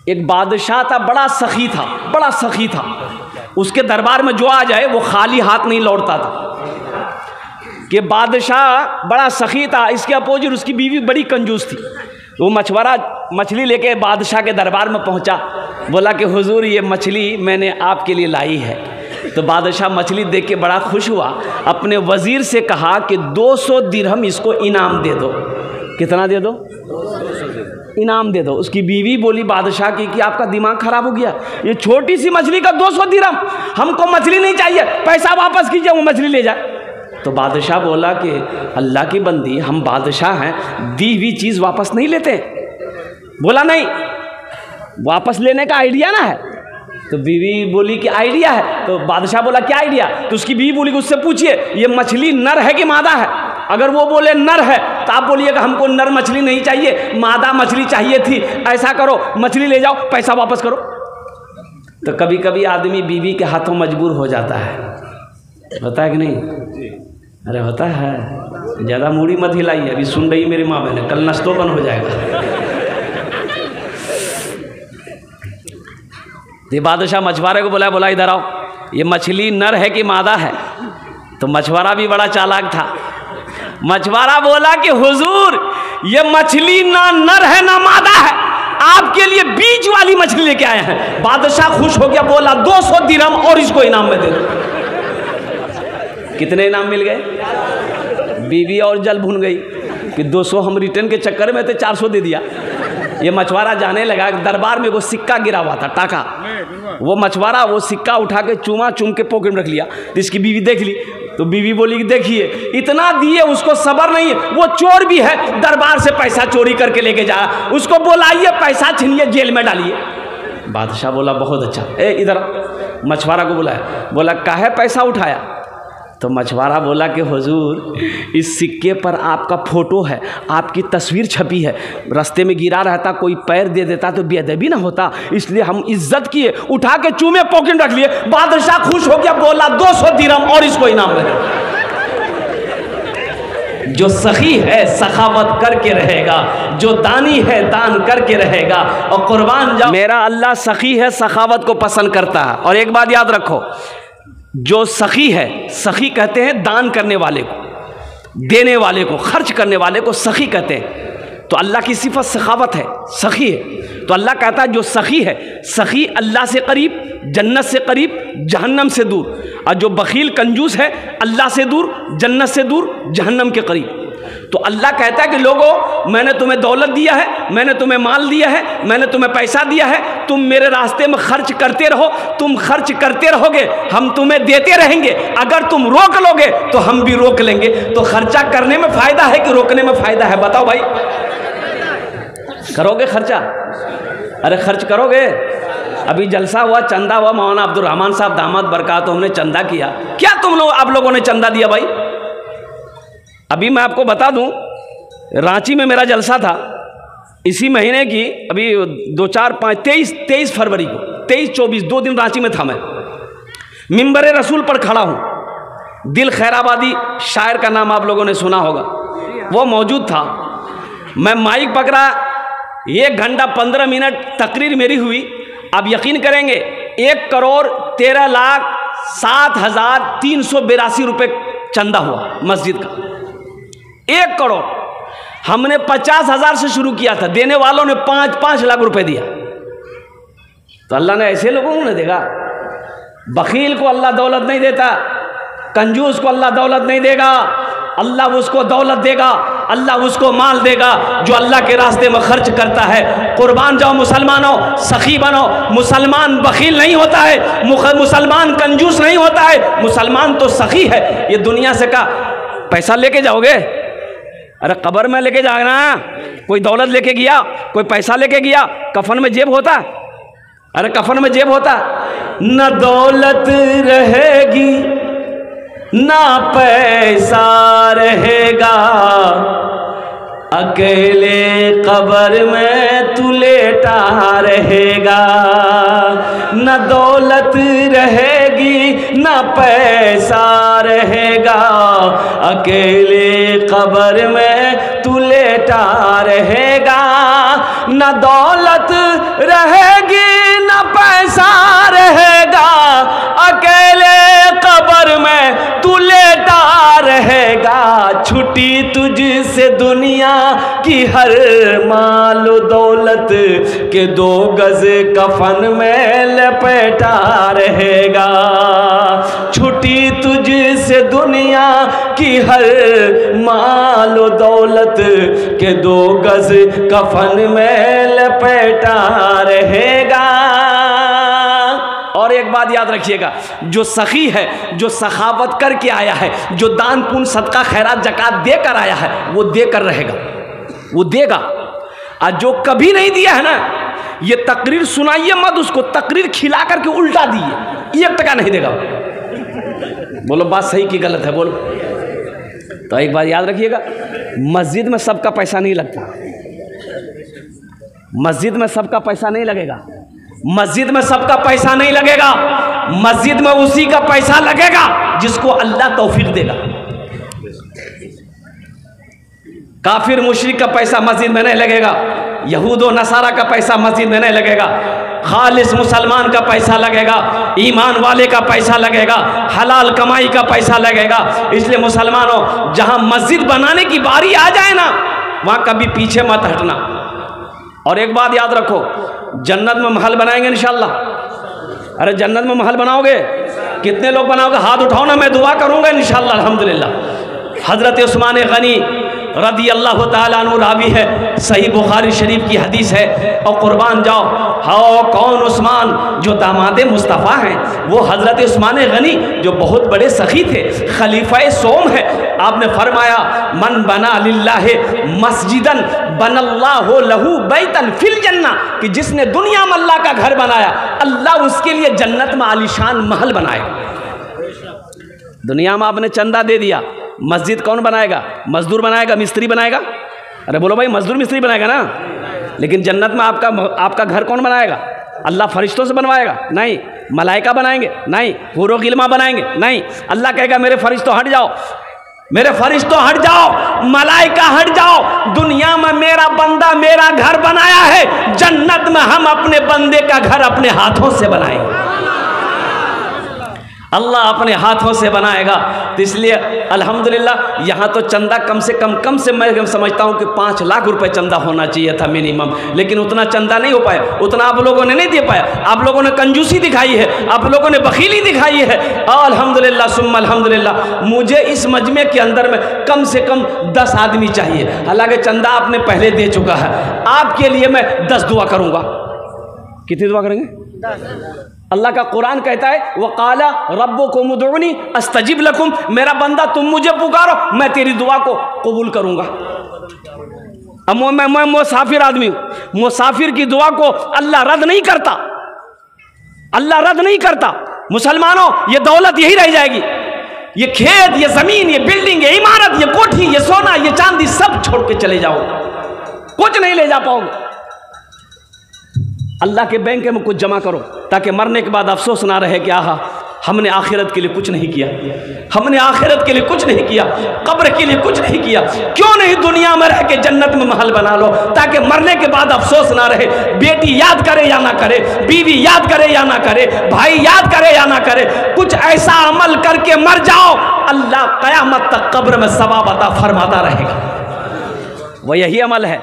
एक बादशाह था, बड़ा सखी था, बड़ा सखी था। उसके दरबार में जो आ जाए वो खाली हाथ नहीं लौटता था। कि बादशाह बड़ा सखी था, इसके अपोजिट उसकी बीवी बड़ी कंजूस थी। वो मछुआरा मछली लेके बादशाह के दरबार में पहुंचा, बोला कि हुजूर ये मछली मैंने आपके लिए लाई है। तो बादशाह मछली देख के बड़ा खुश हुआ, अपने वजीर से कहा कि 200 दिरहम इसको इनाम दे दो। कितना दे दो? इनाम दे दो। उसकी बीवी बोली बादशाह की कि आपका दिमाग खराब हो गया, ये छोटी सी मछली का 200 दिरहम, हमको मछली नहीं चाहिए, पैसा वापस कीजिए, वो मछली ले जाए। तो बादशाह बोला कि अल्लाह की बंदी, हम बादशाह हैं, दी हुई चीज़ वापस नहीं लेते। बोला नहीं, वापस लेने का आइडिया ना है। तो बीवी बोली कि आइडिया है। तो बादशाह बोला क्या आइडिया? तो उसकी बीवी बोली कि उससे पूछिए ये मछली नर है कि मादा है। अगर वो बोले नर है तो आप बोलिएगा हमको नर मछली नहीं चाहिए, मादा मछली चाहिए थी, ऐसा करो मछली ले जाओ, पैसा वापस करो। तो कभी कभी आदमी बीवी के हाथों मजबूर हो जाता है, होता है कि नहीं? अरे होता है। ज़्यादा मूड़ी मत हिलाइए, अभी सुन रही मेरी माँ बहन, कल नस्तोपन हो जाएगा। ये बादशाह मछुआरे को बोला इधर आओ, ये मछली नर है कि मादा है? तो मछुआरा भी बड़ा चालाक था। मछुआरा बोला कि हुजूर ये मछली ना नर है ना मादा है, आपके लिए बीच वाली मछली लेके आए हैं। बादशाह खुश हो गया, बोला 200 दिरहम और इसको इनाम में दे दो। कितने इनाम मिल गए? बीवी और जल भुन गई कि 200 हम रिटर्न के चक्कर में थे 400 दे दिया। ये मछुआरा जाने लगा, दरबार में वो सिक्का गिरा हुआ था, टाका। वो मछुआरा वो सिक्का उठा के चूम के पॉकेट में रख लिया। तो इसकी बीवी देख ली, तो बीवी बोली कि देखिए इतना दिए, उसको सबर नहीं है, वो चोर भी है, दरबार से पैसा चोरी करके लेके जा, उसको बुलाइए, पैसा छीनिए, जेल में डालिए। बादशाह बोला बहुत अच्छा, इधर मछुआरा को बुलाया, बोला काहे पैसा उठाया? तो मछुआरा बोला कि हुजूर इस सिक्के पर आपका फ़ोटो है, आपकी तस्वीर छपी है, रास्ते में गिरा रहता कोई पैर दे देता तो बेअदबी ना होता, इसलिए हम इज्जत किए, उठा के चूमे पॉकेट रख लिए। बादशाह खुश हो गया, बोला 200 दिरहम और इसको इनाम में। जो सखी है सखावत करके रहेगा, जो दानी है दान करके रहेगा, और कुर्बान जाओ, मेरा अल्लाह सखी है, सखावत को पसंद करता है। और एक बात याद रखो, जो सखी है, सखी कहते हैं दान करने वाले को, देने वाले को, खर्च करने वाले को सखी कहते हैं। तो अल्लाह की सिफत सखावत है, सखी है। तो अल्लाह कहता है जो सखी है, सखी अल्लाह से करीब, जन्नत से करीब, जहन्नम से दूर। और जो बखील कंजूस है, अल्लाह से दूर, जन्नत से दूर, जहन्नम के करीब। तो अल्लाह कहता है कि लोगों मैंने तुम्हें दौलत दिया है, मैंने तुम्हें माल दिया है, मैंने तुम्हें पैसा दिया है, तुम मेरे रास्ते में खर्च करते रहो, तुम खर्च करते रहोगे, हम तुम्हें देते रहेंगे। अगर तुम रोक लोगे तो हम भी रोक लेंगे। तो खर्चा करने में फ़ायदा है कि रोकने में फ़ायदा है? बताओ भाई, करोगे खर्चा? अरे खर्च करोगे? अभी जलसा हुआ, चंदा हुआ, मौलाना अब्दुल रहमान साहब दामाद बरकात, तो हमने चंदा किया। क्या तुम लोग आप लोगों ने चंदा दिया भाई? अभी मैं आपको बता दूं, रांची में मेरा जलसा था इसी महीने की, अभी 2, 4, 5, 23 फरवरी को, 23-24 2 दिन रांची में था। मैं मिंबर रसूल पर खड़ा हूँ। दिल खैराबादी शायर का नाम आप लोगों ने सुना होगा, वो मौजूद था। मैं माइक पकड़ा, 1 घंटा 15 मिनट तकरीर मेरी हुई। आप यकीन करेंगे 1,13,07,382 रुपये चंदा हुआ मस्जिद का। 1 करोड़। हमने 50,000 से शुरू किया था, देने वालों ने 5-5 लाख रुपए दिया। तो अल्लाह ने ऐसे लोगों को नहीं देगा। बखील को अल्लाह दौलत नहीं देता, कंजूस को अल्लाह दौलत नहीं देगा। अल्लाह उसको दौलत देगा, अल्लाह उसको माल देगा जो अल्लाह के रास्ते में खर्च करता है। कुर्बान जाओ मुसलमानों, सखी बनो। मुसलमान बखील नहीं होता है, मुसलमान कंजूस नहीं होता है, मुसलमान तो सखी है। ये दुनिया से का पैसा लेके जाओगे? अरे कब्र में लेके जाना। कोई दौलत लेके गया, कोई पैसा लेके गया, कफन में जेब होता? अरे कफन में जेब होता? न दौलत रहेगी ना पैसा रहेगा, अकेले कब्र में तू लेटा रहेगा। न दौलत रहेगी ना पैसा रहेगा, अकेले कब्र में तू लेटा रहेगा। न दौलत रहेगी रहेगा, छुट्टी तुझसे दुनिया की हर माल दौलत के 2 गज कफन में लपेटा रहेगा। छुट्टी तुझसे दुनिया की हर माल दौलत के 2 गज कफन में लपेटा रहेगा। और एक बात याद रखिएगा, जो सखी है, जो सखावत करके आया है, जो दान पुण्य सदका खैरात जकात देकर आया है, वो देकर रहेगा, वो देगा। और जो कभी नहीं दिया है ना, ये तकरीर सुनाइए मत उसको, तकरीर खिला करके उल्टा दिए, 1 टका नहीं देगा। बोलो बात सही कि गलत है, बोलो। तो एक बात याद रखिएगा, मस्जिद में सबका पैसा नहीं लगता, मस्जिद में सबका पैसा नहीं लगेगा, मस्जिद में सबका पैसा नहीं लगेगा, मस्जिद में उसी का पैसा लगेगा जिसको अल्लाह तौफीक देगा। काफिर मुशरिक का पैसा मस्जिद में नहीं लगेगा, यहूद व नसारा का पैसा मस्जिद में नहीं लगेगा, खालिस मुसलमान का पैसा लगेगा, ईमान वाले का पैसा लगेगा, हलाल कमाई का पैसा लगेगा। इसलिए मुसलमानों, जहां मस्जिद बनाने की बारी आ जाए ना, वहां कभी पीछे मत हटना। और एक बात याद रखो, जन्नत में महल बनाएंगे इंशाअल्लाह। अरे जन्नत में महल बनाओगे? कितने लोग बनाओगे? हाथ उठाओ ना, मैं दुआ करूंगा इंशाअल्लाह। अल्हम्दुलिल्लाह। हजरत उस्मान गनी रदी अल्लाह ताला अन्हु रावी है, सही बुखारी शरीफ की हदीस है। और कुर्बान जाओ, हाँ कौन उस्मान जो दामाद मुस्तफ़ा हैं, वो हजरत उस्मान गनी जो बहुत बड़े सखी थे, खलीफा सोम है। आपने फरमाया, मन बना लिल्लाहि मस्जिदन बनल्लाहु लहू बैतन फिल जन्ना, कि जिसने दुनिया में अल्लाह का घर बनाया, अल्लाह उसके लिए जन्नत में आलीशान महल बनाएगा। दुनिया में आपने चंदा दे दिया, मस्जिद कौन बनाएगा? मजदूर बनाएगा, मिस्त्री बनाएगा? अरे बोलो भाई, मजदूर मिस्त्री बनाएगा ना। लेकिन जन्नत में आपका घर कौन बनाएगा? अल्लाह फरिश्तों से बनवाएगा? नहीं। मलाइका बनाएंगे? नहीं। हुरो गिल्मा बनाएंगे? नहीं। अल्लाह कहेगा मेरे फरिश्तों हट जाओ, मेरे फरिश्तों हट जाओ, मलाइका हट जाओ, दुनिया में मेरा बंदा मेरा घर बनाया है, जन्नत में हम अपने बंदे का घर अपने हाथों से बनाएंगे। अल्लाह अपने हाथों से बनाएगा। तो इसलिए अल्हम्दुलिल्लाह यहाँ तो चंदा कम से मैं समझता हूँ कि 5 लाख रुपए चंदा होना चाहिए था मिनिमम, लेकिन उतना चंदा नहीं हो पाया, उतना आप लोगों ने नहीं दे पाया। आप लोगों ने कंजूसी दिखाई है, आप लोगों ने बखीली दिखाई है। अल्हम्दुलिल्लाह सुम्मा अल्हम्दुलिल्लाह। मुझे इस मजमे के अंदर में कम से कम 10 आदमी चाहिए, हालांकि चंदा आपने पहले दे चुका है। आपके लिए मैं 10 दुआ करूँगा। कितनी दुआ करेंगे? 10। अल्लाह का कुरान कहता है, वक़ाला रब्बुकुम उदऊनी अस्तजिब लकुम, मेरा बंदा तुम मुझे पुकारो, मैं तेरी दुआ को कबूल करूंगा। अब मैं मुसाफिर आदमी हूं, मुसाफिर की दुआ को अल्लाह रद्द नहीं करता, अल्लाह रद्द नहीं करता। मुसलमानों, ये दौलत यही रह जाएगी, ये खेत, ये जमीन, ये बिल्डिंग, ये इमारत, ये कोठी, ये सोना, ये चांदी, सब छोड़ के चले जाओ, कुछ नहीं ले जा पाओगे। अल्लाह के बैंक में कुछ जमा करो, ताकि मरने के बाद अफसोस ना रहे कि आहा हमने आखिरत के लिए कुछ नहीं किया, हमने आखिरत के लिए कुछ नहीं किया, कब्र के लिए कुछ नहीं किया। क्यों नहीं दुनिया में रह के जन्नत में महल बना लो, ताकि मरने के बाद अफसोस ना रहे। बेटी याद करे या ना करे, बीवी याद करे या ना करे, भाई याद करे या ना करे, कुछ ऐसा अमल करके मर जाओ, अल्लाह कयामत तक कब्र में सवाब अता फरमाता रहेगा। वो यही अमल है,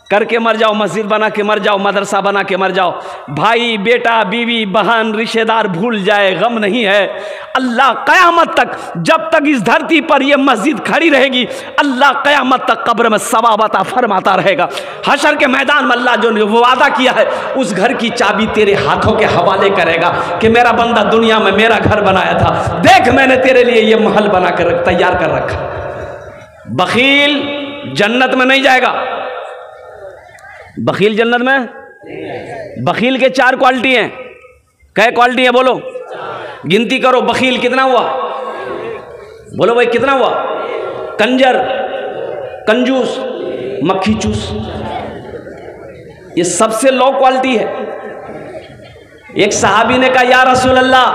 करके मर जाओ, मस्जिद बना के मर जाओ, मदरसा बना के मर जाओ। भाई बेटा बीवी बहन रिश्तेदार भूल जाए, गम नहीं है। अल्लाह क़यामत तक, जब तक इस धरती पर यह मस्जिद खड़ी रहेगी, अल्लाह क़यामत तक कब्र में सवाब अता फरमाता रहेगा। हशर के मैदान में अल्लाह जो वादा किया है, उस घर की चाबी तेरे हाथों के हवाले करेगा कि मेरा बंदा दुनिया में मेरा घर बनाया था, देख मैंने तेरे लिए यह महल बना कर तैयार कर रखा। बखील जन्नत में नहीं जाएगा। बखील जन्नत में, बखील के 4 क्वालिटी हैं। क्या क्वालिटी है बोलो? गिनती करो, बखील कितना हुआ? बोलो भाई कितना हुआ? कंजर, कंजूस, मक्खी चूस, ये सबसे लो क्वालिटी है। एक सहाबी ने कहा, या रसूल अल्लाह,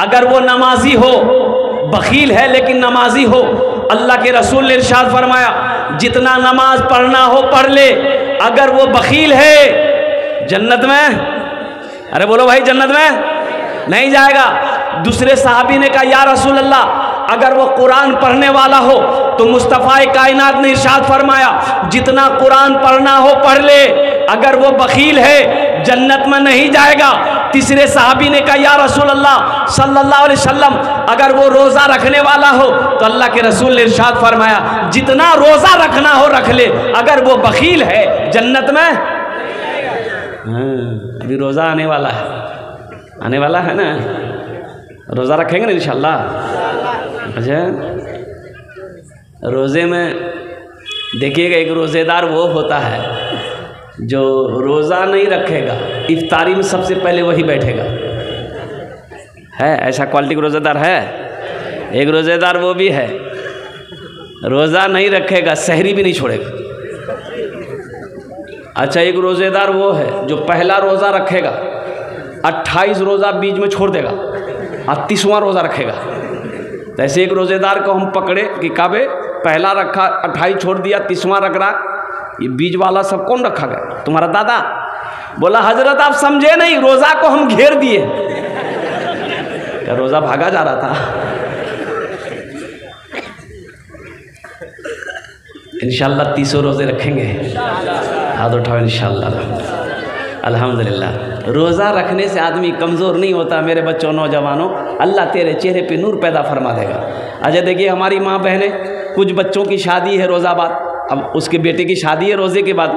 अगर वो नमाजी हो, बखील है लेकिन नमाजी हो, अल्लाह के रसूल ने इरशाद फरमाया, जितना नमाज पढ़ना हो पढ़ ले, अगर वो बखील है जन्नत में, अरे बोलो भाई जन्नत में नहीं जाएगा। दूसरे सहाबी ने कहा, या रसूल अल्लाह, अगर वो कुरान पढ़ने वाला हो तो मुस्तफ़ा कायनात ने इरशाद फरमाया जितना कुरान पढ़ना हो पढ़ ले, अगर वो बखील है जन्नत में नहीं जाएगा। तीसरे साहबी ने कहा या रसूल अल्लाह सल्लल्लाहु अलैहि वसल्लम, अगर वो रोज़ा रखने वाला हो तो अल्लाह के रसूल ने इरशाद फरमाया जितना रोज़ा रखना हो रख ले, अगर वो बखील है जन्नत में। अभी रोज़ा आने वाला है ना, रोज़ा रखेंगे ना इंशाअल्लाह। अच्छा, रोज़े में देखिएगा एक रोज़ेदार वो होता है जो रोज़ा नहीं रखेगा, इफ्तारी में सबसे पहले वही बैठेगा। है ऐसा क्वालिटी का रोज़ेदार है? एक रोज़ेदार वो भी है, रोज़ा नहीं रखेगा, सहरी भी नहीं छोड़ेगा। अच्छा, एक रोज़ेदार वो है जो पहला रोज़ा रखेगा, 28 रोज़ा बीच में छोड़ देगा और 30वां रोज़ा रखेगा। तो ऐसे एक रोज़ेदार को हम पकड़े कि काबे पहला रखा, 28 छोड़ दिया, 30वां रख रहा, ये बीच वाला सब कौन रखा गया? तुम्हारा दादा। बोला हजरत आप समझे नहीं, रोज़ा को हम घेर दिए। क्या रोज़ा भागा जा रहा था? इंशाअल्लाह 30 रोज़े रखेंगे, हाथ उठाओ इंशाअल्लाह। अल्हम्दुलिल्लाह, रोज़ा रखने से आदमी कमज़ोर नहीं होता। मेरे बच्चों, नौजवानों, अल्लाह तेरे चेहरे पे नूर पैदा फरमा देगा। अच्छा देखिए, हमारी माँ बहनें, कुछ बच्चों की शादी है रोज़ा बाद, अब उसके बेटे की शादी है रोज़े के बाद,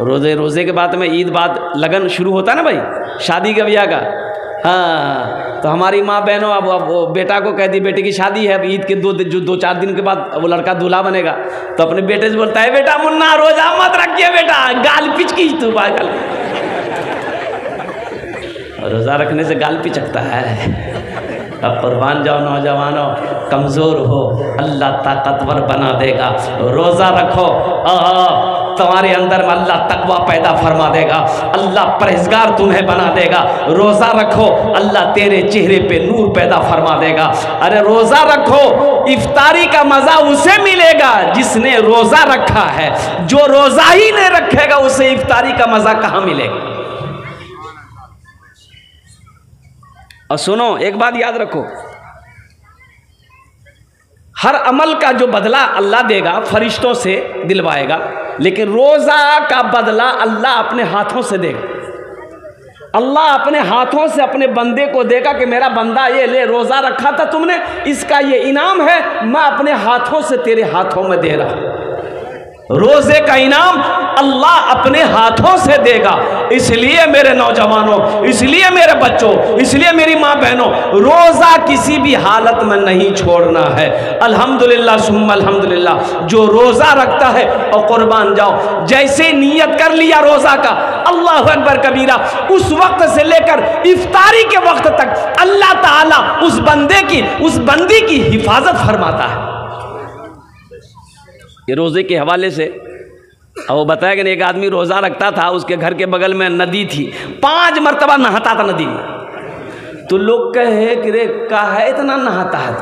रोज़े के बाद में ईद बाद लगन शुरू होता है ना भाई, शादी का ब्याह का। हाँ, तो हमारी माँ बहनों अब वो बेटा को कह दी बेटे की शादी है, अब ईद के दो चार दिन के बाद वो लड़का दूल्हा बनेगा, तो अपने बेटे से बोलता है बेटा मुन्ना रोज़ा मत रखिए बेटा, गाल पिचकी तू पागल। रोज़ा रखने से गाल पिचकता है। अब कुर्बान जाओ नौजवानों, कमज़ोर हो अल्लाह ताकतवर बना देगा। रोज़ा रखो, तुम्हारे अंदर में अल्लाह तकवा पैदा फरमा देगा, अल्लाह परहेज़गार तुम्हें बना देगा। रोज़ा रखो, अल्लाह तेरे चेहरे पे नूर पैदा फरमा देगा। अरे रोज़ा रखो, इफ्तारी का मज़ा उसे मिलेगा जिसने रोज़ा रखा है, जो रोज़ा ही नहीं रखेगा उसे इफ्तारी का मज़ा कहाँ मिलेगा? और सुनो, एक बात याद रखो, हर अमल का जो बदला अल्लाह देगा फरिश्तों से दिलवाएगा, लेकिन रोज़ा का बदला अल्लाह अपने हाथों से देगा। अल्लाह अपने हाथों से अपने बंदे को देगा कि मेरा बंदा ये ले, रोज़ा रखा था तुमने, इसका ये इनाम है, मैं अपने हाथों से तेरे हाथों में दे रहा हूँ। रोज़े का इनाम अल्लाह अपने हाथों से देगा। इसलिए मेरे नौजवानों, इसलिए मेरे बच्चों, इसलिए मेरी माँ बहनों, रोज़ा किसी भी हालत में नहीं छोड़ना है। अल्हम्दुलिल्लाह सुम्मा अल्हम्दुलिल्लाह, जो रोज़ा रखता है और कुर्बान जाओ, जैसे नियत कर लिया रोज़ा का, अल्लाहु अकबर कबीरा, उस वक्त से लेकर इफ्तारी के वक्त तक अल्लाह ताला उस बंदे की, उस बंदी की हिफाजत फरमाता है। ये रोज़े के हवाले से अब वो बताया कि एक आदमी रोज़ा रखता था, उसके घर के बगल में नदी थी, 5 मरतबा नहाता था नदी में। तो लोग कहे कि रे काहे इतना नहाता है?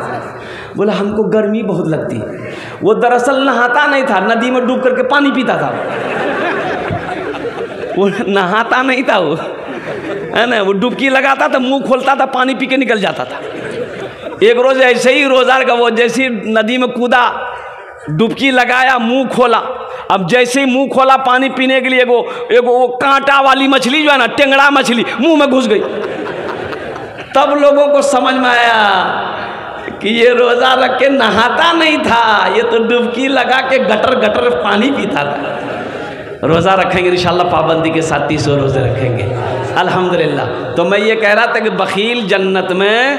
बोला हमको गर्मी बहुत लगती है। वो दरअसल नहाता नहीं था, नदी में डूब करके पानी पीता था। वो नहाता नहीं था, वो है ना, वो डुबकी लगाता था, मुंह खोलता था, पानी पी के निकल जाता था। एक रोज़ ऐसे ही रोज़ा का वो जैसी नदी में कूदा, डुबकी लगाया, मुंह खोला, अब जैसे ही मुंह खोला पानी पीने के लिए, एगो वो कांटा वाली मछली जो है ना, टेंगड़ा मछली, मुंह में घुस गई। तब लोगों को समझ में आया कि ये रोज़ा रख के नहाता नहीं था, ये तो डुबकी लगा के गटर गटर पानी पीता था। रोज़ा रखेंगे इंशाअल्लाह, पाबंदी के साथ 30 रोज़े रखेंगे अल्हम्दुलिल्लाह। तो मैं ये कह रहा था कि बखील जन्नत में,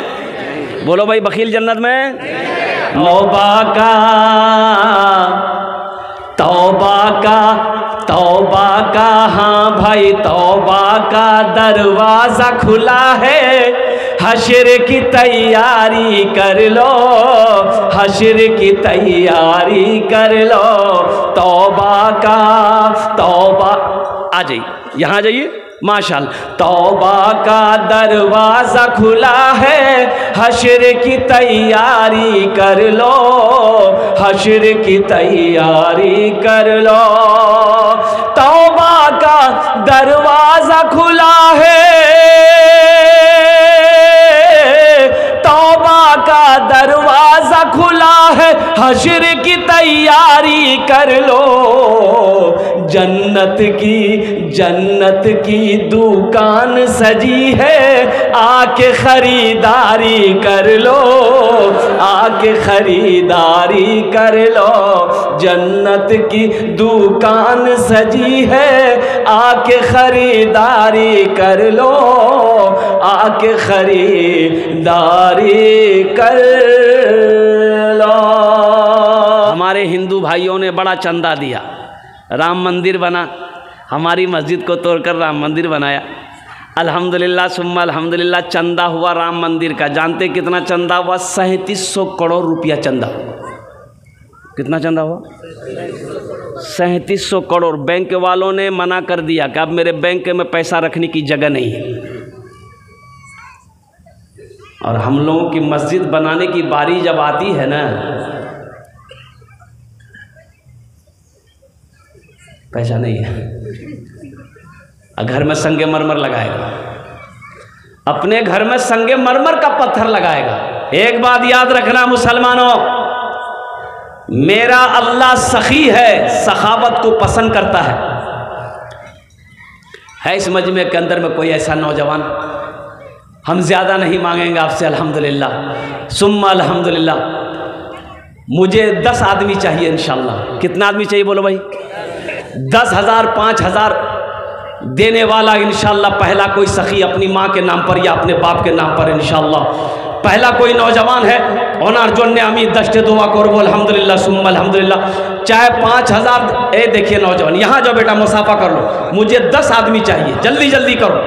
बोलो भाई बखील जन्नत में, तौबा का हाँ भाई तौबा का दरवाज़ा खुला है, हश्र की तैयारी कर लो, हश्र की तैयारी कर लो। तौबा आ जाइए, यहाँ जाइए माशाअल्लाह। तौबा का दरवाज़ा खुला है, हश्र की तैयारी कर लो, हश्र की तैयारी कर लो। तौबा का दरवाज़ा खुला है, तौबा का दरवाज़ा है हश्र की तैयारी कर लो, जन्नत की दुकान सजी है, आके खरीदारी कर लो, आके खरीदारी कर लो। जन्नत की दुकान सजी है, आके खरीदारी कर लो, आके खरीदारी कर लो। हमारे हिंदू भाइयों ने बड़ा चंदा दिया, राम मंदिर बना, हमारी मस्जिद को तोड़कर राम मंदिर बनाया। अल्हम्दुलिल्लाह सुम्मा अल्हम्दुलिल्लाह, चंदा हुआ राम मंदिर का। जानते कितना चंदा हुआ? 3700 करोड़ रुपया चंदा। कितना चंदा हुआ? 3700 करोड़। बैंक वालों ने मना कर दिया कि अब मेरे बैंक में पैसा रखने की जगह नहीं है। और हम लोगों की मस्जिद बनाने की बारी जब आती है ना, पैसा नहीं है, घर में संगे मरमर लगाएगा, अपने घर में संगे मरमर का पत्थर लगाएगा। एक बात याद रखना मुसलमानों, मेरा अल्लाह सखी है, सखावत को पसंद करता है इस मजमे के अंदर में कोई ऐसा नौजवान? हम ज़्यादा नहीं मांगेंगे आपसे, अल्हम्दुलिल्लाह सुम्मा अल्हम्दुलिल्लाह। मुझे 10 आदमी चाहिए इंशाल्लाह। कितना आदमी चाहिए बोलो भाई? 10,000 5,000 देने वाला इंशाल्लाह। पहला कोई सखी अपनी माँ के नाम पर या अपने बाप के नाम पर इंशाल्लाह। पहला कोई नौजवान है ओनार जोन्ने अमी दस्ते दुआ करबो अल्हम्दुलिल्लाह सुम्मा अल्हम्दुलिल्लाह। चाहे 5,000। ए देखिए नौजवान, यहाँ जाओ बेटा, मुसाफा कर लो। मुझे 10 आदमी चाहिए, जल्दी जल्दी करो,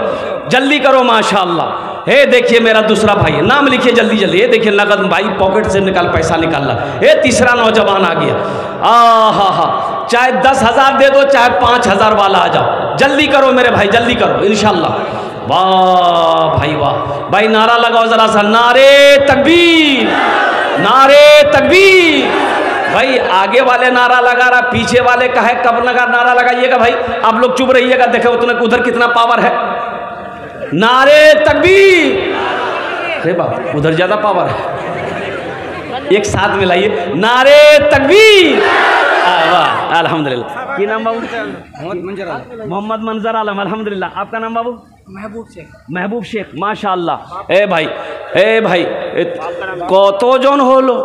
जल्दी करो माशाअल्लाह। हे देखिए मेरा दूसरा भाई है, नाम लिखिए जल्दी जल्दी। ये देखिए नगद भाई पॉकेट से निकाल पैसा निकाल रहा। ये तीसरा नौजवान आ गया। हा चाहे 10,000 दे दो, चाहे 5,000 वाला आ जाओ, जल्दी करो मेरे भाई, जल्दी करो इंशाल्लाह। वाह भाई वाह भाई, नारा लगाओ जरा सा, नारे तकबीर, नारे तकबीर। भाई आगे वाले नारा लगा रहा, पीछे वाले का है, कब लगा नारा लगाइएगा भाई। आप लोग चुप रहिएगा, देखो उधर कितना पावर है। नारे तकबीर। अरे बाबा उधर ज्यादा पावर है, एक साथ मिलाइए, नारे तकबीर। वाह अल्हम्दुलिल्लाह। की नाम बाबू? मोहम्मद मंजर आलम। अल्हम्दुलिल्लाह। आपका नाम बाबू? महबूब शेख। महबूब शेख, माशाअल्लाह। ए भाई कतो जन होलो?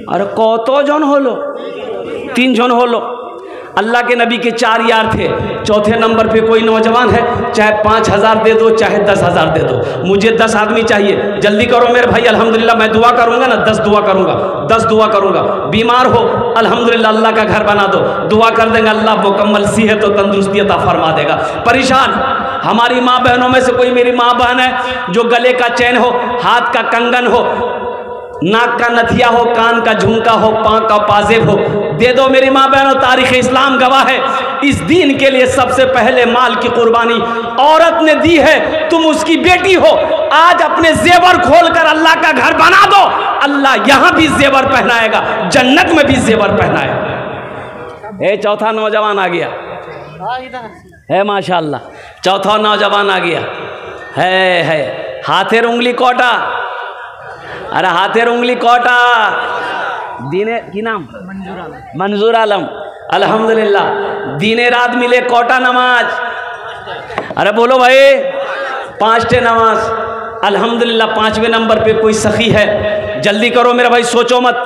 अरे कतो जन होलो? 3 जन होलो। अल्लाह के नबी के 4 यार थे। चौथे नंबर पे कोई नौजवान है, चाहे 5,000 दे दो, चाहे 10,000 दे दो। मुझे 10 आदमी चाहिए, जल्दी करो मेरे भाई। अल्हम्दुलिल्लाह मैं दुआ करूंगा ना, 10 दुआ करूंगा, 10 दुआ करूंगा। बीमार हो अल्हम्दुलिल्लाह अल्लाह का घर बना दो, दुआ कर देंगे अल्लाह मुकम्मल सेहत और तंदुरुस्ती अता फरमा देगा। परेशान हमारी माँ बहनों में से कोई मेरी माँ बहन है जो गले का चैन हो, हाथ का कंगन हो, नाक का नथिया हो, कान का झुमका हो, पाँव का पाजेब हो, दे दो मेरी माँ बहनों। तारीख़ इस्लाम गवाह है, इस दीन के लिए सबसे पहले माल की कुर्बानी औरत ने दी है। तुम उसकी बेटी हो, आज अपने जेवर खोलकर अल्लाह का घर बना दो, अल्लाह यहाँ भी जेवर पहनाएगा, जन्नत में भी जेवर पहनाएगा। ए चौथा नौजवान आ गया है माशाअल्लाह, चौथा नौजवान आ गया है। हाथेर उंगली कोटा, अरे हाथेर उंगली कोटा। दीने की नाम? मंजूर आलम। अल्हम्दुलिल्लाह दीने रात मिले कोटा नमाज। अरे बोलो भाई, 5 नमाज। अल्हम्दुलिल्लाह 5वें नंबर पे कोई सखी है, जल्दी करो मेरा भाई, सोचो मत,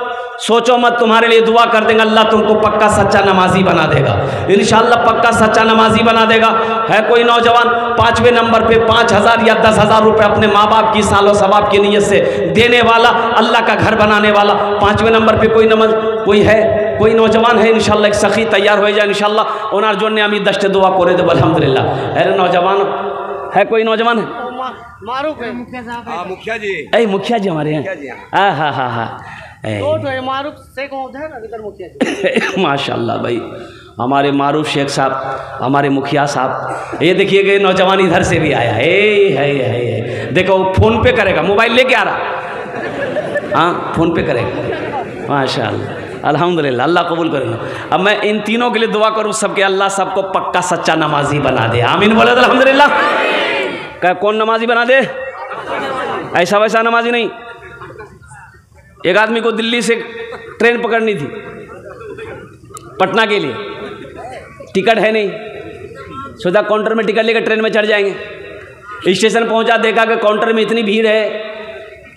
सोचो मत, तुम्हारे लिए दुआ कर देंगे, अल्लाह तुमको पक्का सच्चा नमाजी बना देगा इंशाअल्लाह, पक्का सच्चा नमाजी बना देगा। है कोई नौजवान 5वें नंबर पे 5,000 या 10,000 रुपये अपने माँ बाप की सालो सवाब की नीयत से देने वाला, अल्लाह का घर बनाने वाला। 5वें नंबर पे कोई है, कोई नौजवान है इंशाअल्लाह, एक सखी तैयार हो जाए इंशाअल्लाह। ओनार जोन्ने अमी दस्ते दुआ करे दे अल्हम्दुलिल्लाह। अरे नौजवान है, कोई नौजवान है? मारूफ है, मुखिया जी। ए मुखिया जी हमारे हैं। हाँ माशाअल्लाह भाई, हमारे मारूफ शेख साहब, हमारे मुखिया साहब। ये देखिएगा नौजवान इधर से भी आया है। देखो फोन पे करेगा, मोबाइल लेके आ रहा। हाँ फोन पे करेगा माशाअल्लाह। अल्हम्दुलिल्लाह अल्लाह कबूल करेगा। अब मैं इन तीनों के लिए दुआ करूँ सबके, अल्लाह सबको पक्का सच्चा नमाजी बना दे। आमीन बोले अल्हम्दुलिल्लाह। क्या कौन नमाजी बना दे? ऐसा वैसा नमाजी नहीं, एक आदमी को दिल्ली से ट्रेन पकड़नी थी पटना के लिए, टिकट है नहीं, सोचा काउंटर में टिकट लेकर ट्रेन में चढ़ जाएंगे। स्टेशन पहुंचा, देखा कि काउंटर में इतनी भीड़ है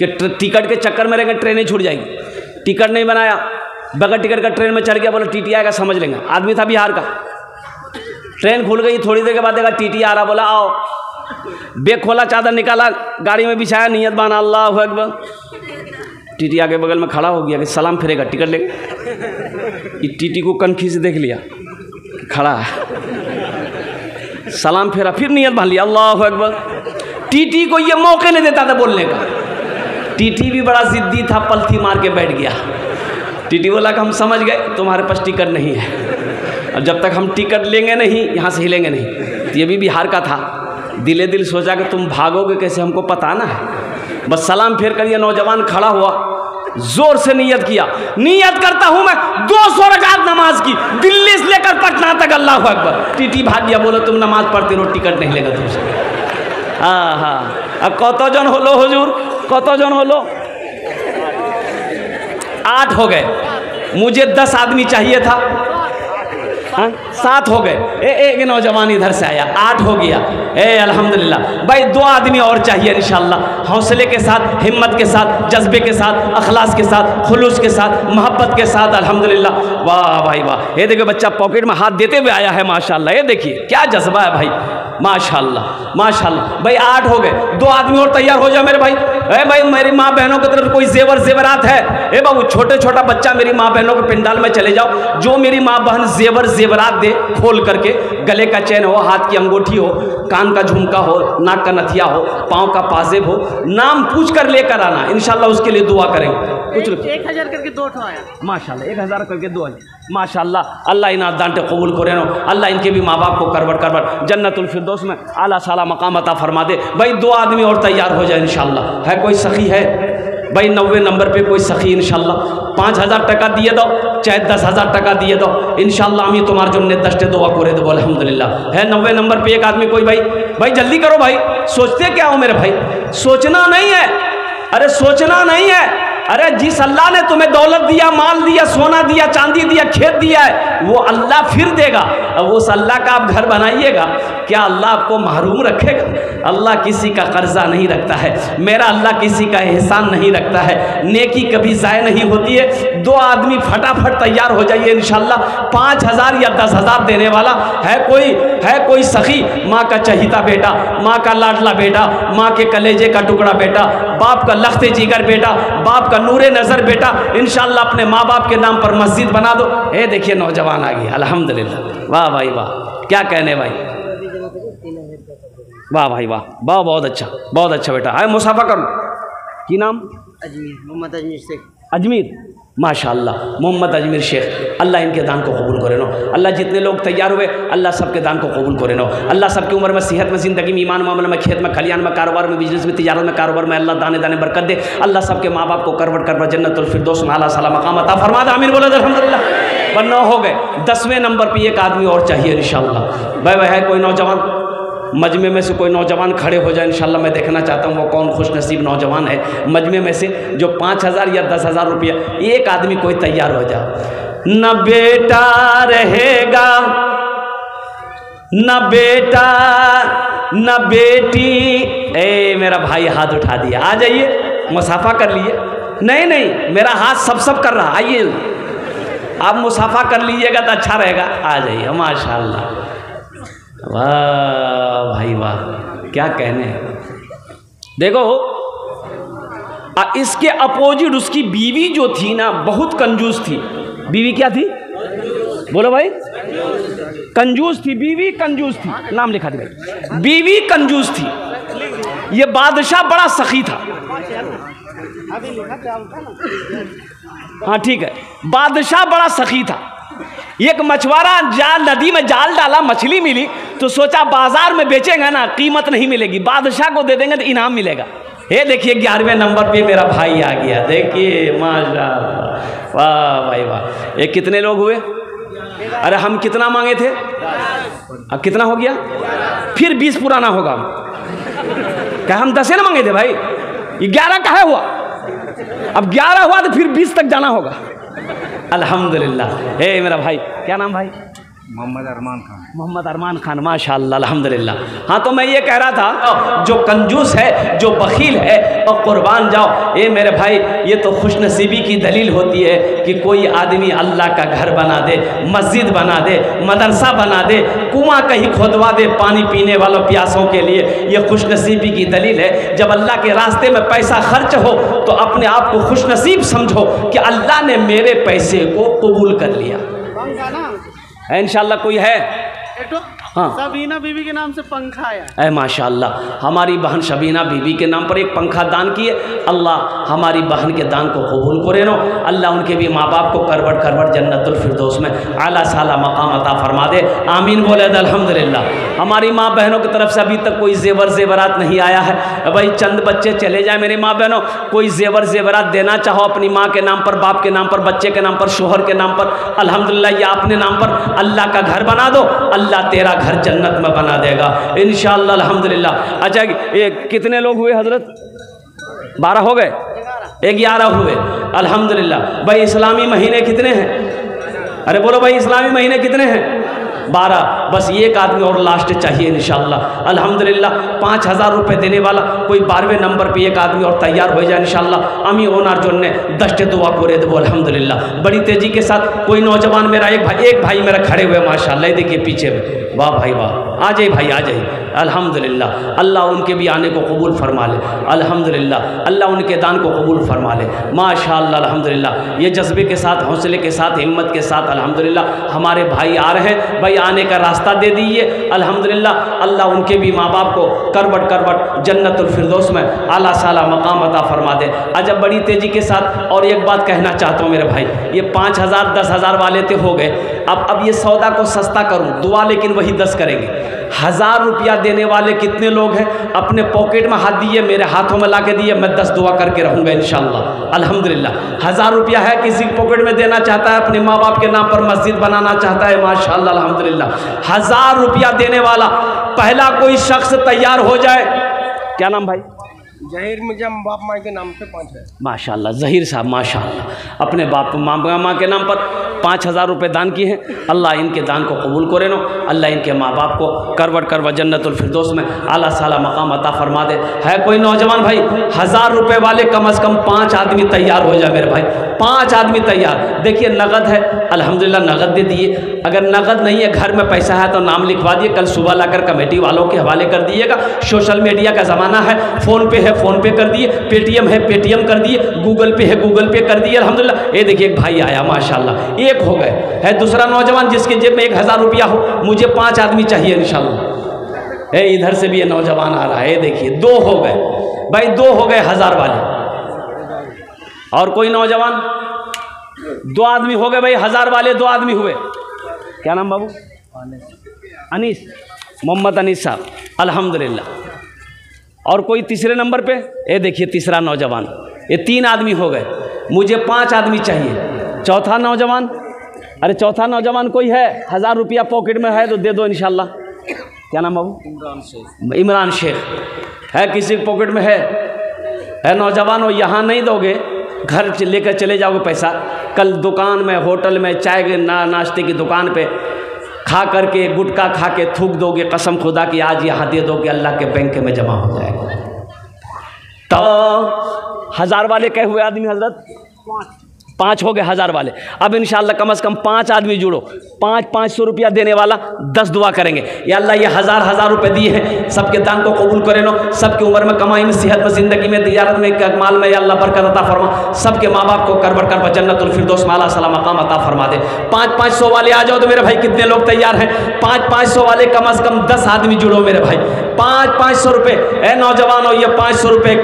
कि टिकट के चक्कर में रहेंगे ट्रेन ही छूट जाएगी। टिकट नहीं बनाया, बगैर टिकट का ट्रेन में चढ़ गया, बोला टीटी आएगा समझ लेंगे। आदमी था बिहार का। ट्रेन खुल गई, थोड़ी देर के बाद देखा टीटी आ रहा, बोला आओ। बैग खोला, चादर निकाला, गाड़ी में बिछाया, नियत बाना अल्लाहु अकबर। टीटी आगे बगल में खड़ा हो गया कि सलाम फिरेगा, टिकट लेगा। ये टीटी को कनखी से देख लिया खड़ा है, सलाम फेरा, फिर नियत बांध लिया अल्लाहु अकबर। टीटी को ये मौके नहीं देता था बोलने का। टीटी भी बड़ा जिद्दी था, पलथी मार के बैठ गया। टीटी बोला कि हम समझ गए तुम्हारे पास टिकट नहीं है, और जब तक हम टिकट लेंगे नहीं यहाँ से हिलेंगे नहीं। तो ये भी बिहार का था, दिले दिल सोचा कि तुम भागोगे कैसे हमको पता ना है। बस सलाम फेर कर ये नौजवान खड़ा हुआ, जोर से नियत किया, नियत करता हूं मैं 200 रकात नमाज की, दिल्ली से लेकर पटना तक, अल्लाहु अकबर। टीटी भाग गया, बोलो तुम नमाज पढ़ते रहो, टिकट नहीं लेगा तुमसे। हाँ, अब कतो जन होलो हुजूर, कतो जन होलो? 8 हो गए, मुझे 10 आदमी चाहिए था। हाँ, 7 हो गए। एक नौजवान इधर से आया, 8 हो गया। अल्हम्दुलिल्लाह भाई, 2 आदमी और चाहिए इंशाल्लाह। हौसले के साथ, हिम्मत के साथ, जज्बे के साथ, अखलास के साथ, खुलूस के साथ, मोहब्बत के साथ, अल्हम्दुलिल्लाह। वाह भाई वाह, ये देखिए बच्चा पॉकेट में हाथ देते हुए आया है माशाल्लाह। ये देखिए क्या जज्बा है भाई, माशाल्लाह माशाल्लाह। भाई 8 हो गए, 2 आदमी और तैयार हो जाओ मेरे भाई। भाई मेरी माँ बहनों की तरफ कोई जेवरात है? बाबू छोटा बच्चा मेरी माँ बहनों के पिंडाल में चले जाओ, जो मेरी माँ बहन जेवरात दे खोल करके, गले का चैन हो, हाथ की अंगूठी हो, कान का झुमका हो, नाक का नथिया हो, पाँव का पाजेब हो, नाम पूछ कर लेकर आना, इंशाल्लाह उसके लिए दुआ करेंगे। कुछ 1000 करके 2 आया माशाल्लाह, 1000 करके 2 माशाल्लाह। अल्लाह इना दांटे कबूल करे नो, अल्लाह इनके भी माँ बाप को करवट जन्नतुल फिरदौस में आला साला मकाम अता फरमा दे। भाई 2 आदमी और तैयार हो जाए इंशाल्लाह। है कोई सखी है भाई? 90 नंबर पे कोई सखी इंशाल्लाह। 5000 টাকা दिए दो, चाहे 10,000 টাকা दिए दो, इंशाल्लाह हम तुम्हारे जो दस्ते दुआ करे दो अल्हम्दुलिल्लाह। है 90 नंबर पे एक आदमी कोई? भाई जल्दी करो भाई। सोचते क्या हो मेरे भाई? सोचना नहीं है, अरे सोचना नहीं है। अरे जिस अल्लाह ने तुम्हें दौलत दिया, माल दिया, सोना दिया, चांदी दिया, खेत दिया है, वो अल्लाह फिर देगा। अब उस अल्लाह का आप घर बनाइएगा, क्या अल्लाह आपको महरूम रखेगा? अल्लाह किसी का कर्जा नहीं रखता है, मेरा अल्लाह किसी का एहसान नहीं रखता है, नेकी कभी ज़ाय नहीं होती है। 2 आदमी फटाफट तैयार हो जाइए इंशाल्लाह। 5000 या 10,000 देने वाला है कोई सखी? माँ का चहीता बेटा, माँ का लाडला बेटा, माँ के कलेजे का टुकड़ा बेटा, बाप का लख्ते जिगर बेटा, बाप का नूरे नज़र बेटा, इंशाल्लाह अपने माँ बाप के नाम पर मस्जिद बना दो। देखिए नौजवान आ गया, अल्हम्दुलिल्लाह। वाह भाई वाह, क्या कहने भाई, वाह भाई वाह, बहुत अच्छा बेटा। है मुसाफा करो, की नाम? अजमीर, मोहम्मद अजमीर शेख। अजमीर, माशाअल्लाह मोहम्मद अजमीर शेख। अल्लाह इनके दान को कबूल करे नो। अल्लाह जितने लोग तैयार हुए, अल्लाह सबके दान को कबूल करे नो। अल्लाह सबकी उम्र में, सेहत में, ज़िंदगी में, ईमान मामले में, खेत में, खलियान में, कारोबार में, बिजनेस में, तिजारत में, कारोबार में अल्लाह दाने दाने बरकत दे। अल्लाह सबके माँ बाप को करवट जन्नतुल फिरदौस में आला साला मकाम अता फरमा दे। आमीन बोलो अल्हम्दुलिल्लाह। 9 हो गए, 10वें नंबर पर एक आदमी और चाहिए इंशाअल्लाह। भाई है कोई नौजवान? मजमे में से कोई नौजवान खड़े हो जाए इंशाल्लाह। मैं देखना चाहता हूँ वो कौन खुश नसीब नौजवान है मजमे में से जो 5000 या 10,000 रुपया। एक आदमी कोई तैयार हो जाए। न बेटा रहेगा, न बेटा न बेटी। मेरा भाई हाथ उठा दिया, आ जाइए, मुसाफा कर लिए। नहीं मेरा हाथ सब कर रहा, आइए आप मुसाफा कर लीजिएगा तो अच्छा रहेगा। आ जाइए, माशाल्लाह। वाह भाई वाह, क्या कहने। देखो इसके अपोजिट उसकी बीवी जो थी ना, बहुत कंजूस थी। बीवी क्या थी? बोलो भाई। कंजूस थी बीवी, कंजूस थी। नाम लिखा दे भाई। बीवी कंजूस थी। ये बादशाह बड़ा सखी था। हाँ ठीक है, बादशाह बड़ा सखी था। एक मछुआरा नदी में जाल डाला, मछली मिली तो सोचा बाजार में बेचेंगे ना, कीमत नहीं मिलेगी, बादशाह को दे देंगे तो इनाम मिलेगा। ये देखिए 11वें नंबर पे मेरा भाई आ गया। देखिए माशाल्लाह, वाह भाई वाह। ये कितने लोग हुए? अरे हम कितना मांगे थे, अब कितना हो गया? फिर 20 पुराना होगा। क्या हम 10 ना मांगे थे भाई? 11 कहाँ हुआ? अब 11 हुआ तो फिर 20 तक जाना होगा। अल्हम्दुलिल्लाह। हे मेरा भाई, क्या नाम भाई? मोहम्मद अरमान खान। मोहम्मद अरमान खान, माशाअल्लाह, अल्हम्दुलिल्लाह। हाँ, तो मैं ये कह रहा था, जो कंजूस है, जो बखील है, और कुर्बान जाओ। ये मेरे भाई, ये तो खुशनसीबी की दलील होती है कि कोई आदमी अल्लाह का घर बना दे, मस्जिद बना दे, मदरसा बना दे, कुआं कहीं खोदवा दे पानी पीने वालों प्यासों के लिए। ये खुशनसीबी की दलील है। जब अल्लाह के रास्ते में पैसा खर्च हो तो अपने आप को खुशनसीब समझो कि अल्लाह ने मेरे पैसे को कबूल कर लिया। इंशाअल्लाह। कोई है? हाँ, सबीना बीबी के नाम से पंखा आया। ऐ माशाअल्लाह, हमारी बहन शबीना बीबी के नाम पर एक पंखा दान किए। अल्लाह हमारी बहन के दान को कबूल करे नो। अल्लाह उनके भी माँ बाप को करवट करवट जन्नतुल फिरदौस में आला साला मकाम अता फरमा दे। आमीन बोले अल्हम्दुलिल्लाह। हमारी माँ बहनों की तरफ से अभी तक कोई जेवर जेवरात नहीं आया है। भाई चंद बच्चे चले जाए मेरी माँ बहनों, कोई जेवर जेवरात देना चाहो अपनी माँ के नाम पर, बाप के नाम पर, बच्चे के नाम पर, शोहर के नाम पर, अल्हम्दुलिल्लाह या अपने नाम पर, अल्लाह का घर बना दो, अल्लाह तेरा घर जन्नत में बना देगा इंशाअल्लाह, अल्हम्दुलिल्लाह। अच्छा, ये कितने लोग हुए हजरत? 12 हो गए? 11 हुए, अल्हम्दुलिल्लाह। भाई इस्लामी महीने कितने हैं? अरे बोलो भाई, इस्लामी महीने कितने हैं? 12। बस एक आदमी और लास्ट चाहिए इंशाअल्लाह, अल्हम्दुलिल्लाह। 5000 रुपये देने वाला कोई 12वें नंबर पे एक आदमी और तैयार हो जाए इंशाअल्लाह। अमी ओनार जो ने दस्ते दुआ करे देवो अल्हम्दुलिल्लाह। बड़ी तेज़ी के साथ कोई नौजवान मेरा एक भाई मेरा खड़े हुए माशाअल्लाह, देखिए पीछे में, वाह भाई वाह, आ जाइए भाई, आ जाइए, अल्हम्दुलिल्लाह। अल्लाह उनके भी आने को कबूल फरमा ले, अल्हम्दुलिल्लाह। अल्लाह उनके दान को कबूल फरमा ले, माशाअल्लाह, अल्हम्दुलिल्लाह। ये जज्बे के साथ, हौसले के साथ, हिम्मत के साथ अल्हम्दुलिल्लाह हमारे भाई आ रहे हैं। भाई आने का रास्ता दे दीजिए अल्हम्दुलिल्लाह। अल्लाह उनके भी माँ बाप को करवट करवट जन्नतुल फिरदौस में आला साला मकाम अता फरमा दे। अजब बड़ी तेज़ी के साथ और एक बात कहना चाहता हूँ मेरे भाई, ये 5000 10,000 वाले तो हो गए। अब ये सौदा को सस्ता करूँ, दुआ लेकिन वही 10 करेंगे। 1000 रुपया देने वाले कितने लोग हैं? अपने पॉकेट में हाथ दिए, मेरे हाथों में ला के दिए, मैं 10 दुआ करके रहूँगा इंशाअल्लाह, अल्हम्दुलिल्लाह। 1000 रुपया है, किसी पॉकेट में देना चाहता है, अपने माँ बाप के नाम पर मस्जिद बनाना चाहता है, माशाअल्लाह, अल्हम्दुलिल्लाह। 1000 रुपया देने वाला पहला कोई शख्स तैयार हो जाए। क्या नाम भाई? जहीर मिर्जा बाप माँ के नाम पे 5 है। माशाअल्लाह, जहीर साहब माशाअल्लाह अपने बाप माँ के नाम पर 5000 रुपये दान किए हैं। अल्लाह इनके दान को कबूल करे नो। अल्लाह इनके माँ बाप को करवट करवट जन्नतुल फिरदौस में आला साला मकाम अता फरमा दे। है कोई नौजवान भाई? 1000 रुपये वाले कम से कम 5 आदमी तैयार हो जाए मेरे भाई, 5 आदमी तैयार। देखिए नगद है, अल्हम्दुलिल्लाह नगद दे दिए। अगर नगद नहीं है, घर में पैसा है तो नाम लिखवा दिए, कल सुबह लाकर कमेटी वालों के हवाले कर दिएगा। सोशल मीडिया का ज़माना है, फ़ोन पे है फ़ोन पे कर दिए, पेटीएम है पेटीएम कर दिए, गूगल पे है गूगल पे कर दिए अल्हम्दुलिल्लाह। ये देखिए एक भाई आया माशाअल्लाह, एक हो गए। है दूसरा नौजवान जिसके जेब में 1000 रुपया हो, मुझे 5 आदमी चाहिए इंशाअल्लाह। है इधर से भी ये नौजवान आ रहा है, ये देखिए 2 हो गए भाई, 2 हो गए 1000 वाले। और कोई नौजवान? 2 आदमी हो गए भाई, 1000 वाले 2 आदमी हुए। क्या नाम बाबू? अनीस, मोहम्मद अनीस साहब, अल्हम्दुलिल्लाह। और कोई तीसरे नंबर पे? ये देखिए तीसरा नौजवान, ये 3 आदमी हो गए, मुझे 5 आदमी चाहिए। चौथा नौजवान? अरे चौथा नौजवान कोई है? 1000 रुपया पॉकेट में है तो दे दो इंशाल्लाह। क्या नाम बाबू? इमरान शेख। इमरान शेख है, किसी के पॉकेट में है नौजवान? हो यहाँ नहीं दोगे, घर लेकर चले जाओगे पैसा, कल दुकान में, होटल में, चाय के नाश्ते की दुकान पे खा करके, गुटखा खा के थूक दोगे, कसम खुदा की आज यहाँ दे दोगे, अल्लाह के बैंक में जमा हो जाएगा। तो 1000 वाले कहे हुए आदमी हजरत? 5 हो गए 1000 वाले। अब इंशाअल्लाह कम से कम 5 आदमी जुड़ो, 500 रुपया देने वाला 10 दुआ करेंगे। या अल्लाह ये 1000 रुपये दिए हैं, सबके दान को कबूल करे नो, सबकी उम्र में, कमाई में, सेहत में, ज़िंदगी में, तिजारत में, माल में या अल्लाह बरकत अता फरमा। सबके माँ बाप को करवट करवट जन्नतुल फिरदौस में आला साला मकाम अता फरमा दे। 500 वाले आ जाओ तो मेरे भाई कितने लोग तैयार हैं? 500 वाले कम से कम 10 आदमी जुड़ो मेरे भाई। 500 रुपये है नौजवानों, ये 500 रुपये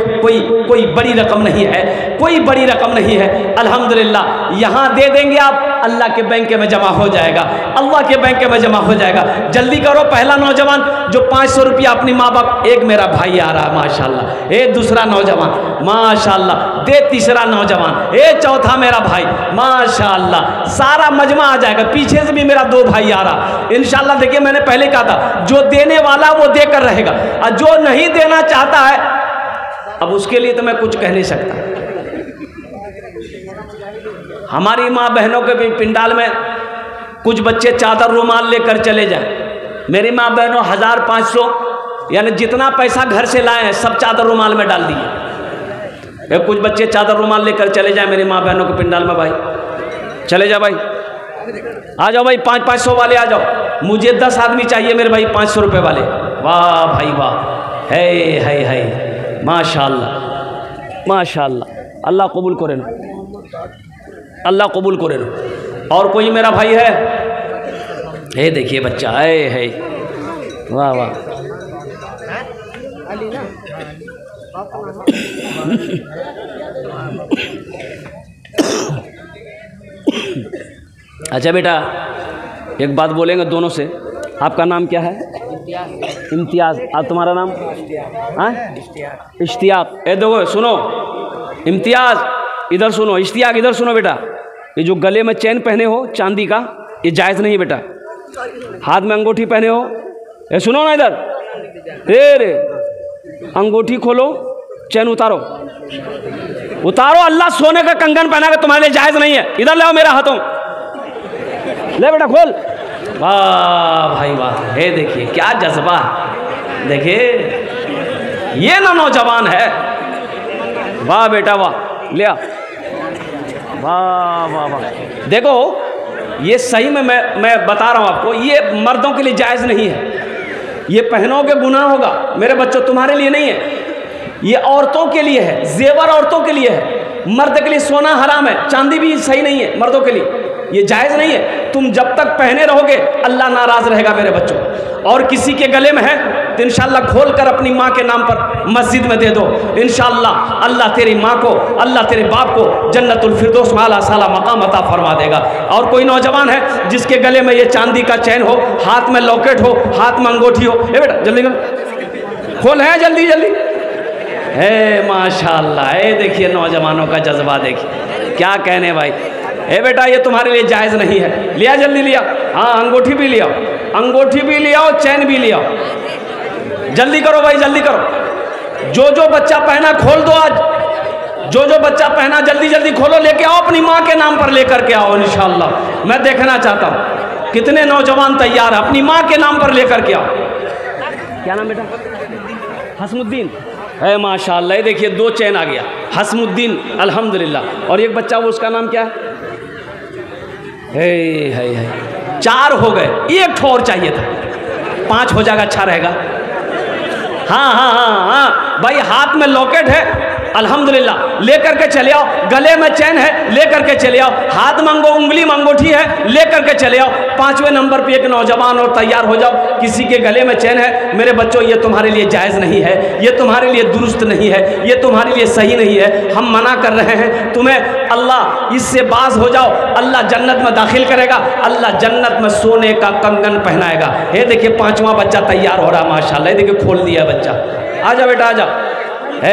कोई बड़ी रकम नहीं है, कोई बड़ी रकम नहीं है अल्हम्दुलिल्लाह। यहाँ दे देंगे आप, अल्लाह के बैंक में जमा हो जाएगा, अल्लाह के बैंक में जमा हो जाएगा। जल्दी करो, पहला नौजवान जो 500 रुपया अपनी माँ बाप, एक मेरा भाई आ रहा है माशाल्लाह, एक दूसरा नौजवान माशाल्लाह, दे तीसरा नौजवान, एक चौथा मेरा भाई माशाल्लाह, सारा मजमा आ जाएगा। पीछे से भी मेरा 2 भाई आ रहा इंशाल्लाह। देखिए मैंने पहले कहा था, जो देने वाला वो देकर रहेगा, और जो नहीं देना चाहता है अब उसके लिए तो मैं कुछ कह नहीं सकता। हमारी माँ बहनों के भी पिंडाल में कुछ बच्चे चादर रुमाल लेकर चले जाएं। मेरी माँ बहनों 1500 यानी जितना पैसा घर से लाए हैं सब चादर रुमाल में डाल दिए। कुछ बच्चे चादर रुमाल लेकर चले जाएं मेरी माँ बहनों के पिंडाल में। भाई चले जाओ भाई, आ जाओ भाई, 500 वाले आ जाओ। मुझे 10 आदमी चाहिए मेरे भाई 500 रुपये वाले। वाह भाई वाह, है माशाअल्लाह माशाअल्लाह। अल्लाह कबूल करे ना, अल्लाह कबूल करे ना। और कोई मेरा भाई है? हे देखिए बच्चा है, वाह वाह। अच्छा बेटा, एक बात बोलेंगे दोनों से। आपका नाम क्या है? इम्तियाज़। आप तुम्हारा नाम? इश्तियाक। ए देखो सुनो, इम्तियाज़ इधर सुनो, इश्तियाक इधर सुनो बेटा। ये जो गले में चैन पहने हो चांदी का, ये जायज़ नहीं है बेटा। हाथ में अंगूठी पहने हो, ये सुनो ना इधर, रे अंगूठी खोलो, चैन उतारो, उतारो। अल्लाह सोने का कंगन पहना के तुम्हारे लिए जायज़ नहीं है। इधर ले आओ मेरा हाथों, ले बेटा खोल। वाह भाई वाह, हे देखिए क्या जज्बा, देखिए ये ना नौजवान है। वाह बेटा वाह, ले आ, वाह वाह वाह। देखो ये सही में मैं बता रहा हूँ आपको, ये मर्दों के लिए जायज़ नहीं है। ये पहनोगे गुनाह होगा मेरे बच्चों, तुम्हारे लिए नहीं है। ये औरतों के लिए है, जेवर औरतों के लिए है। मर्द के लिए सोना हराम है, चांदी भी सही नहीं है मर्दों के लिए, ये जायज़ नहीं है। तुम जब तक पहने रहोगे अल्लाह नाराज़ रहेगा मेरे बच्चों। और किसी के गले में है तो इंशाअल्लाह खोल कर अपनी माँ के नाम पर मस्जिद में दे दो। इंशाअल्लाह अल्लाह तेरी माँ को, अल्लाह तेरे बाप को जन्नतुल फिरदौस में आला साला मकाम अता फरमा देगा। और कोई नौजवान है जिसके गले में ये चांदी का चैन हो, हाथ में लॉकेट हो, हाथ में अंगूठी हो, ए बेटा जल्दी कर, खोल है जल्दी जल्दी। है माशाअल्लाह, ए देखिए नौजवानों का जज्बा देखिए, क्या कहने भाई। ए बेटा ये तुम्हारे लिए जायज़ नहीं है, लिया जल्दी लिया। हाँ अंगूठी भी लिया, अंगूठी भी लिया, चैन भी लिया। जल्दी करो भाई जल्दी करो। जो जो बच्चा पहना खोल दो आज, जो जो बच्चा पहना जल्दी जल्दी खोलो, लेके आओ अपनी माँ के नाम पर लेकर के आओ। इंशाअल्लाह मैं देखना चाहता हूँ कितने नौजवान तैयार है, अपनी माँ के नाम पर लेकर के आओ। क्या नाम बेटा? हसमुद्दीन है माशाअल्लाह। देखिए 2 चैन आ गया, हसमुद्दीन अल्हम्दुलिल्लाह। और एक बच्चा वो उसका नाम क्या है? 4 हो गए, 1 और चाहिए था, 5 हो जाएगा, अच्छा रहेगा। हाँ हाँ हाँ हाँ भाई, हाथ में लॉकेट है अल्हम्दुलिल्लाह, लेकर के चले आओ। गले में चैन है, लेकर के चले आओ। हाथ में उंगली में अंगूठी है, लेकर के चले आओ। 5वें नंबर पे एक नौजवान और तैयार हो जाओ। किसी के गले में चैन है मेरे बच्चों, ये तुम्हारे लिए जायज़ नहीं है, ये तुम्हारे लिए दुरुस्त नहीं है, ये तुम्हारे लिए सही नहीं है। हम मना कर रहे हैं तुम्हें। अल्लाह इससे बाज हो जाओ, अल्लाह जन्नत में दाखिल करेगा, अल्लाह जन्नत में सोने का कंगन पहनाएगा। ये देखिए 5वां बच्चा तैयार हो रहा माशाल्लाह। देखिए खोल दिया बच्चा, आजा बेटा आजा। है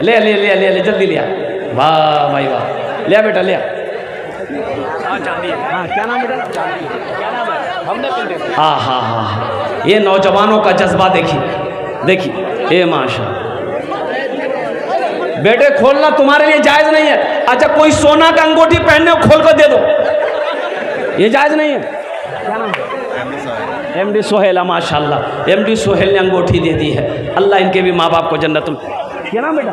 ले ले ले ले ले जल्दी लिया। वाह भाई वाह, लिया बेटा लिया। हाँ क्या नाम बेटा? हाँ हाँ हाँ, ये नौजवानों का जज्बा देखिए देखिए, ए माशाल्लाह। बेटे खोलना तुम्हारे लिए जायज़ नहीं है। अच्छा कोई सोना का अंगूठी पहनने को खोल कर दे दो, ये जायज़ नहीं है। क्या नाम? MD सोहेल। माशाल्लाह MD सोहेल ने अंगूठी दे दी है। अल्लाह इनके भी माँ बाप को जन्नतुल। क्या नाम बेटा?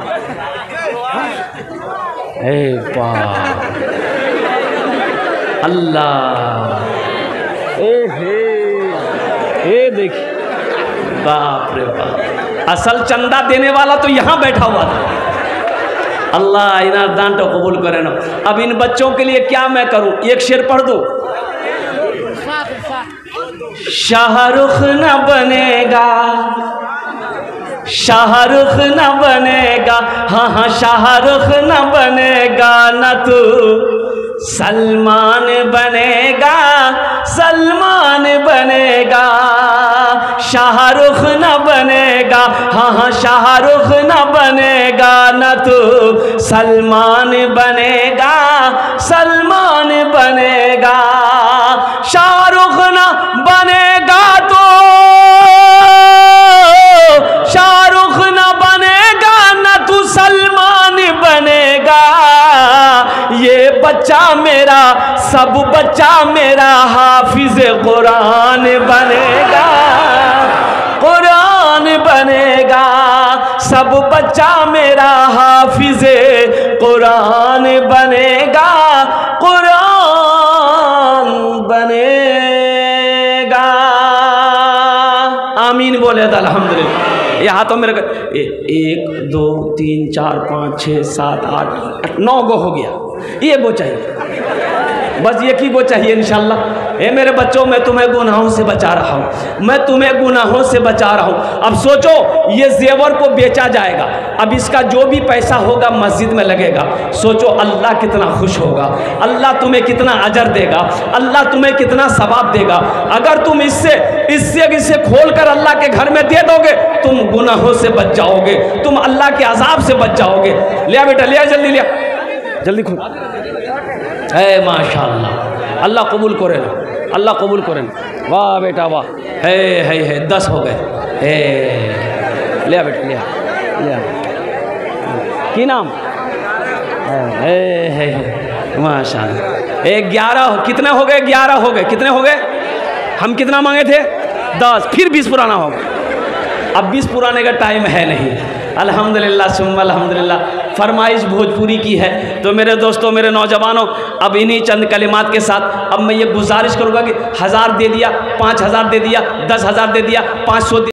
अल्लाह, ए देखिए बाप रे बाप, असल चंदा देने वाला तो यहाँ बैठा हुआ था। अल्लाह इन्हें दान तो कबूल करे ना। अब इन बच्चों के लिए क्या मैं करूं? एक शेर पढ़ दो। शाहरुख न बनेगा, शाहरुख न बनेगा, हाँ हाँ शाहरुख न बनेगा, न तू सलमान बनेगा, सलमान बनेगा। शाहरुख न बनेगा, हाँ हाँ शाहरुख न बनेगा, न तू सलमान बनेगा, सलमान बनेगा। शाहरुख न बनेगा तो शाहरुख न बनेगा, न तू सलमान बनेगा। सब बच्चा मेरा हाफिज कुरान बनेगा, कुरान बनेगा। सब बच्चा मेरा हाफिज कुरान बनेगा, कुरान बनेगा। आमीन बोले तो अल्हम्दुलिल्लाह। ये हाथों में 1 2 3 4 5 6 7 8 9 गो हो गया। ये गो चाहिए, बस एक ही गो चाहिए इंशाल्लाह। ए मेरे बच्चों, मैं तुम्हें गुनाहों से बचा रहा हूँ, मैं तुम्हें गुनाहों से बचा रहा हूँ। अब सोचो, ये जेवर को बेचा जाएगा, अब इसका जो भी पैसा होगा मस्जिद में लगेगा। सोचो अल्लाह कितना खुश होगा, अल्लाह तुम्हें कितना अजर देगा, अल्लाह तुम्हें कितना सवाब देगा। अगर तुम इससे खोल कर अल्लाह के घर में दे दोगे, तुम गुनाहों से बच जाओगे, तुम अल्लाह के अजाब से बच जाओगे। लिया बेटा, लिया, जल्दी लिया, जल्दी खोल। है माशाअल्लाह, अल्लाह कबूल करे ना, अल्लाह कबूल करे ना। वाह बेटा वाह, है 10 हो गए। है लिया बेटा, लिया लिया। की नाम है माशाअल्लाह। 11 कितने हो गए? 11 हो गए। कितने हो गए? हम कितना मांगे थे? 10, फिर 20 पुराना होगा। अब 20 पुराने का टाइम है नहीं। अल्हम्दुलिल्लाह सुम्मा अल्हम्दुलिल्लाह। फरमाइश भोजपुरी की है, तो मेरे दोस्तों, मेरे नौजवानों, अब इन्हीं चंद कलिमात के साथ अब मैं ये गुजारिश करूँगा कि 1000 दे दिया, 5000 दे दिया, 10,000 दे दिया, 500